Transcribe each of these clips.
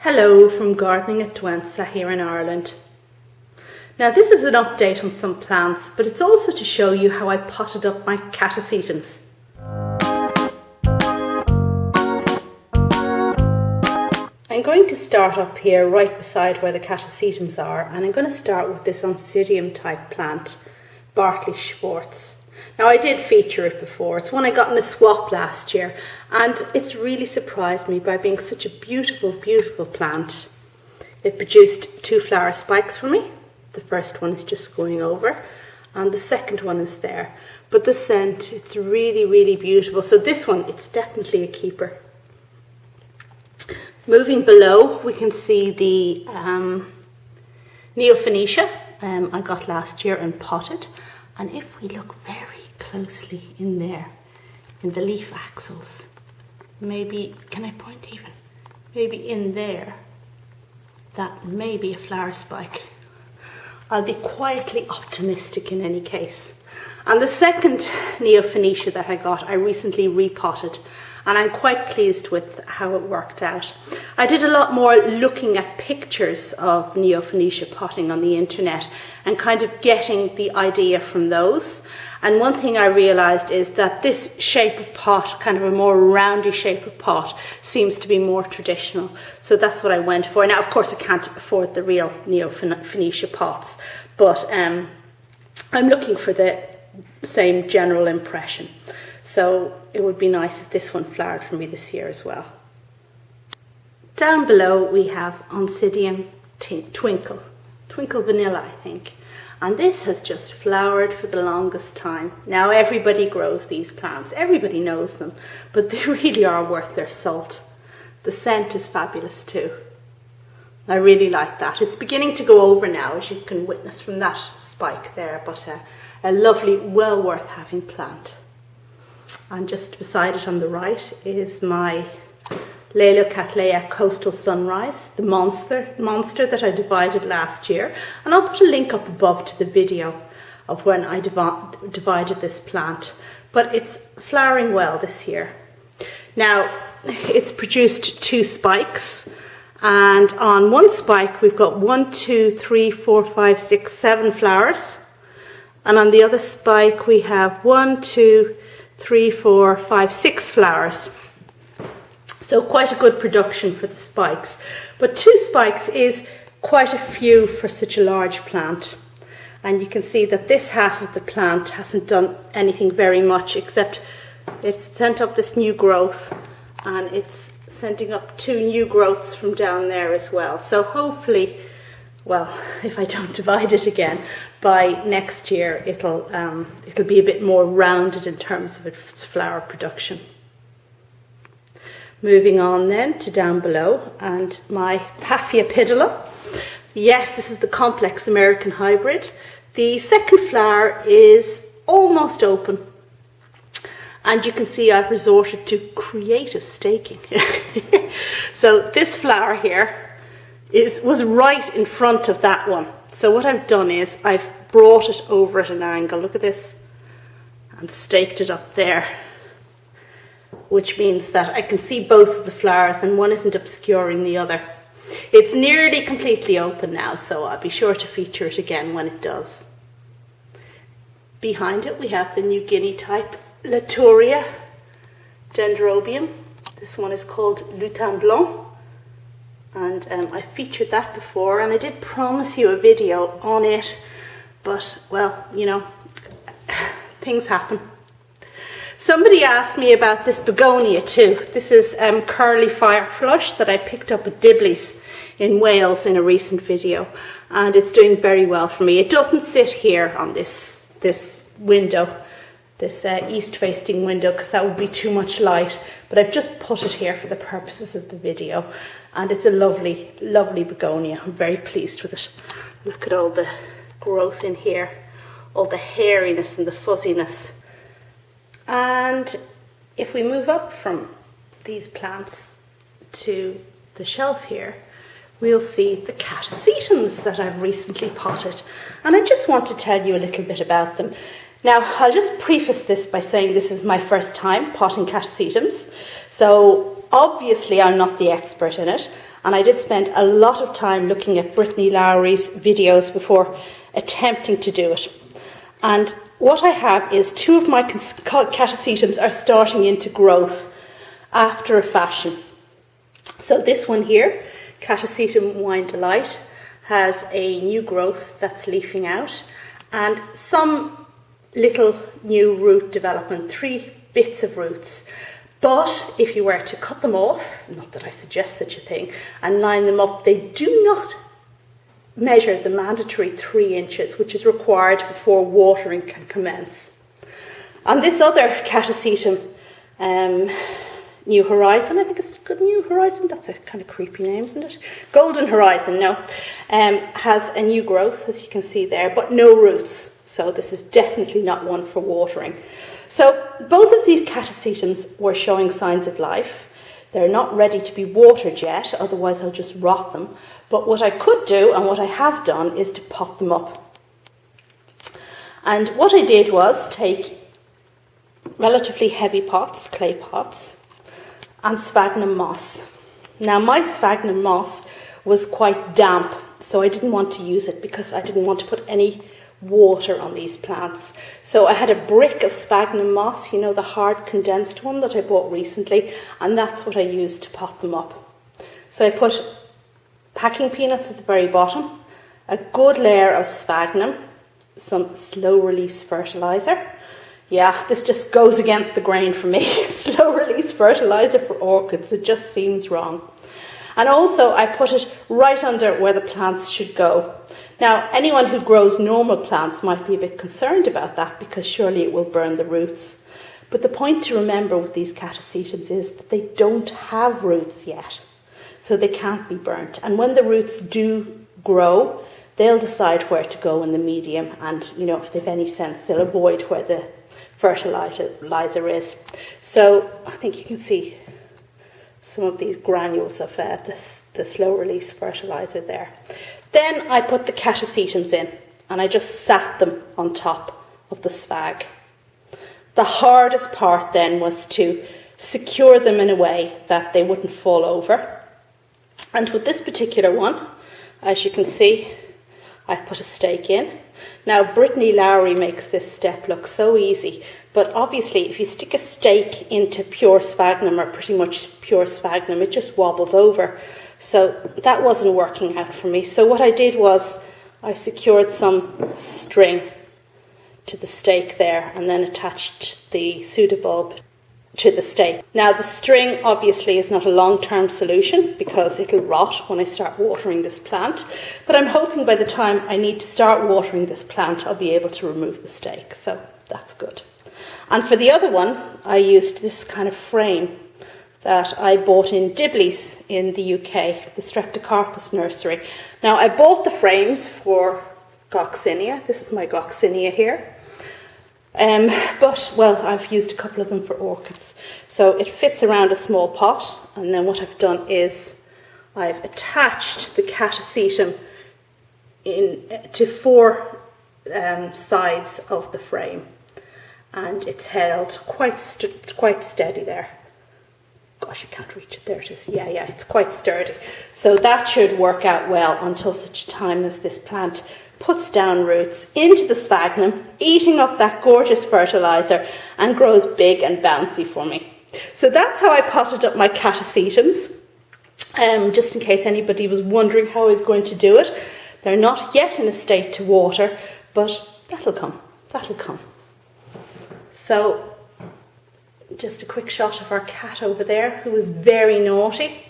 Hello from Gardening at Douentza here in Ireland. Now this is an update on some plants, but it's also to show you how I potted up my Catasetums. I'm going to start up here right beside where the Catasetums are, and I'm going to start with this Oncidium type plant, Bartley Schwarz. Now I did feature it before. It's one I got in a swap last year, and it's really surprised me by being such a beautiful, beautiful plant. It produced 2 flower spikes for me. The first one is just going over, and the second one is there. But the scent, it's really, really beautiful. So this one, it's definitely a keeper. Moving below, we can see the Neofinetia I got last year and potted. And if we look very closely in there, in the leaf axils, maybe, can I point even? Maybe in there, that may be a flower spike. I'll be quietly optimistic in any case. And the second Neofinetia that I got, I recently repotted, and I'm quite pleased with how it worked out. I did a lot more looking at pictures of Neofinetia potting on the internet and kind of getting the idea from those. And one thing I realised is that this shape of pot, kind of a more roundy shape of pot, seems to be more traditional. So that's what I went for. Now, of course, I can't afford the real Neofinetia pots, but I'm looking for the same general impression. So it would be nice if this one flowered for me this year as well. Down below we have Oncidium Twinkle Vanilla, I think. And this has just flowered for the longest time. Now everybody grows these plants, everybody knows them, but they really are worth their salt. The scent is fabulous too. I really like that. It's beginning to go over now, as you can witness from that spike there, but a lovely, well worth having plant. And just beside it on the right is my Laeliocattleya Coastal Sunrise, the monster that I divided last year. And I'll put a link up above to the video of when I divided this plant. But it's flowering well this year. Now, it's produced 2 spikes. And on one spike, we've got 1, 2, 3, 4, 5, 6, 7 flowers. And on the other spike, we have 1, 2, 3, 4, 5, 6 flowers. So quite a good production for the spikes. But 2 spikes is quite a few for such a large plant. And you can see that this half of the plant hasn't done anything very much, except it's sent up this new growth, and it's sending up 2 new growths from down there as well. So hopefully, well, if I don't divide it again, by next year it'll be a bit more rounded in terms of its flower production. Moving on then to down below, and my Paphiopedilum. Yes, this is the complex American hybrid. The second flower is almost open. And you can see I've resorted to creative staking. So this flower here was right in front of that one. So what I've done is I've brought it over at an angle, look at this, and staked it up there, which means that I can see both of the flowers and one isn't obscuring the other. It's nearly completely open now, so I'll be sure to feature it again when it does. Behind it we have the New Guinea type Latouria Dendrobium. This one is called Lutin Blanc. And I featured that before, and I did promise you a video on it, but, well, you know, things happen. Somebody asked me about this Begonia too. This is curly Fireflush that I picked up at Dibley's in Wales in a recent video, and it's doing very well for me. It doesn't sit here on this window, this east-facing window, because that would be too much light, but I've just put it here for the purposes of the video, and it's a lovely, lovely begonia. I'm very pleased with it. Look at all the growth in here, all the hairiness and the fuzziness. And if we move up from these plants to the shelf here, we'll see the Catasetums that I've recently potted, and I just want to tell you a little bit about them. Now, I'll just preface this by saying this is my first time potting Catasetums, so obviously I'm not the expert in it, And I did spend a lot of time looking at Brittany Lowry's videos before attempting to do it. And what I have is 2 of my Catasetums are starting into growth after a fashion. So this one here, Catasetum Wine Delight, has a new growth that's leafing out and some little new root development, 3 bits of roots. But if you were to cut them off, not that I suggest such a thing, and line them up, they do not measure the mandatory 3 inches, which is required before watering can commence. On this other Catasetum, New Horizon, I think it's good New Horizon, that's a kind of creepy name, isn't it? Golden Horizon, no, has a new growth, as you can see there, but no roots. So this is definitely not one for watering. So both of these Catasetums were showing signs of life. They're not ready to be watered yet, otherwise I'll just rot them. But what I could do, and what I have done, is to pot them up. And what I did was take relatively heavy pots, clay pots, and sphagnum moss. Now my sphagnum moss was quite damp, so I didn't want to use it because I didn't want to put any water on these plants. So I had a brick of sphagnum moss, you know, the hard condensed one that I bought recently, and that's what I used to pot them up. So I put packing peanuts at the very bottom, a good layer of sphagnum, some slow release fertilizer. Yeah, this just goes against the grain for me. Slow release fertilizer for orchids, it just seems wrong. And also I put it right under where the plants should go. Now, anyone who grows normal plants might be a bit concerned about that because surely it will burn the roots. But the point to remember with these Catasetums is that they don't have roots yet, so they can't be burnt. And when the roots do grow, they'll decide where to go in the medium, and, you know, if they've any sense, they'll avoid where the fertilizer is. So I think you can see some of these granules of the slow release fertilizer there. Then I put the Catasetums in and I just sat them on top of the spag. The hardest part then was to secure them in a way that they wouldn't fall over. And with this particular one, as you can see, I've put a stake in. Now Brittany Lowry makes this step look so easy, but obviously if you stick a stake into pure sphagnum, or pretty much pure sphagnum, it just wobbles over. So that wasn't working out for me. So what I did was I secured some string to the stake there and then attached the pseudobulb to the stake. Now the string obviously is not a long-term solution because it'll rot when I start watering this plant, but I'm hoping by the time I need to start watering this plant I'll be able to remove the stake, so that's good. And for the other one I used this kind of frame that I bought in Dibley's in the UK, the Streptocarpus nursery. Now I bought the frames for Gloxinia, this is my Gloxinia here. But, well, I've used a couple of them for orchids. So it fits around a small pot, and then what I've done is I've attached the Catasetum to 4 sides of the frame, and it's held quite steady there. Gosh, you can't reach it. There it is. Yeah, it's quite sturdy. So that should work out well until such a time as this plant puts down roots into the sphagnum, eating up that gorgeous fertilizer, and grows big and bouncy for me. So that's how I potted up my Catasetums. Just in case anybody was wondering how I was going to do it. They're not yet in a state to water, but that'll come. So just a quick shot of our cat over there, who is very naughty.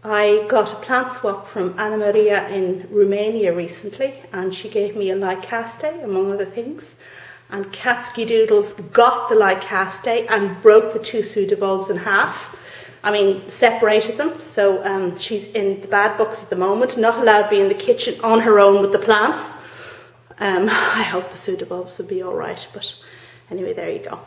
I got a plant swap from Anna Maria in Romania recently, and she gave me a Laeliocattleya, among other things. And Catsky Doodles got the Laeliocattleya and broke the 2 pseudobulbs in half. Separated them. So she's in the bad books at the moment, not allowed to be in the kitchen on her own with the plants. I hope the pseudobulbs will be all right, but anyway, there you go.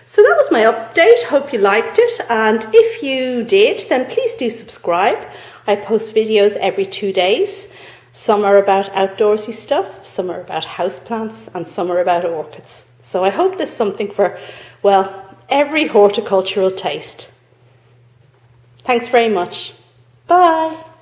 So that was my update. Hope you liked it, and if you did, then please do subscribe. I post videos every 2 days. Some are about outdoorsy stuff, some are about houseplants, and some are about orchids. So I hope there's something for, well, every horticultural taste. Thanks very much. Bye.